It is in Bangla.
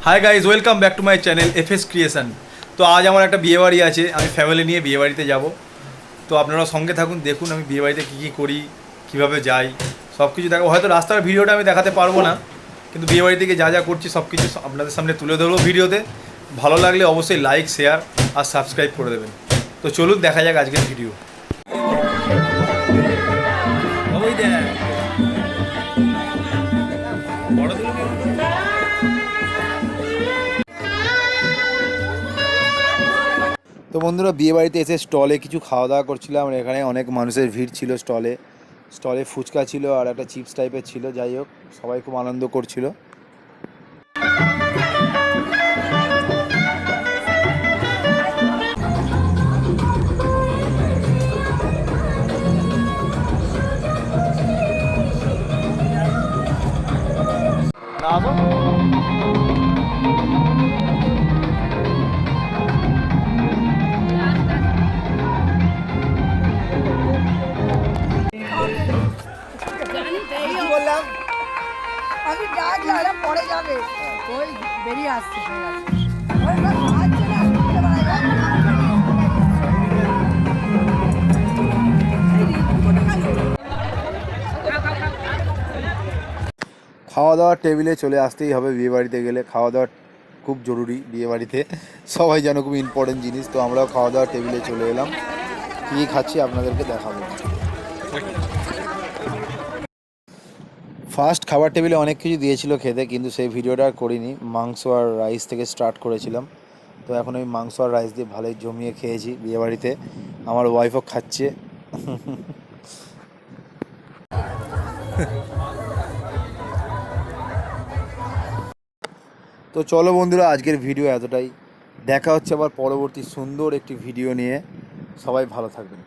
Hi guys, welcome back to my channel FS creation. তো আজ আমার একটা বিয়েবাড়ি আছে, আমি ফ্যামিলি নিয়ে বিয়েবাড়িতে যাব। তো আপনারা সঙ্গে থাকুন, দেখুন আমি বিয়েবাড়িতে কী কী করি, কীভাবে যাই, সব কিছু দেখো। হয়তো রাস্তার ভিডিওটা আমি দেখাতে পারবো না, কিন্তু বিয়েবাড়ি থেকে যা যা করছি সব কিছু আপনাদের সামনে তুলে ধরবো ভিডিওতে। ভালো লাগলে অবশ্যই লাইক, শেয়ার আর সাবস্ক্রাইব করে দেবেন। তো চলুন দেখা যাক আজকের ভিডিও। তো বন্ধুরা, বিয়েবাড়িতে এসে স্টলে কিছু খাওয়া দাওয়া করছিলাম। এখানে অনেক মানুষের ভিড় ছিল। স্টলে ফুচকা ছিল আর একটা চিপস টাইপের ছিল। যাই হোক, সবাই খুব আনন্দ করছিল। বললাম আমি ডাকলাম পরে যাবে ওই বেরিয়ে আসছে খাওয়া দাওয়ার টেবিলে চলে আসতেই হবে। বিয়েবাড়িতে গেলে খাওয়া দাওয়া খুব জরুরি। বিয়েবাড়িতে সবাই যেন খুব ইম্পর্টেন্ট জিনিস। তো আমরাও খাওয়া দাওয়ার টেবিলে চলে এলাম। কী খাচ্ছি আপনাদেরকে দেখাবো। ফার্স্ট খাবার টেবিলে অনেক কিছু দিয়েছিল খেতে, কিন্তু সেই ভিডিওটা আর করিনি। মাংস আর রাইস থেকে স্টার্ট করেছিলাম। তো এখন আমি মাংস আর রাইস দিয়ে ভালোই জমিয়ে খেয়েছি বিয়েবাড়িতে। আমার ওয়াইফও খাচ্ছে। তো চলো বন্ধুরা, আজকের ভিডিও এতটাই। দেখা হচ্ছে আবার পরবর্তী সুন্দর একটি ভিডিও নিয়ে। সবাই ভালো থাকবেন।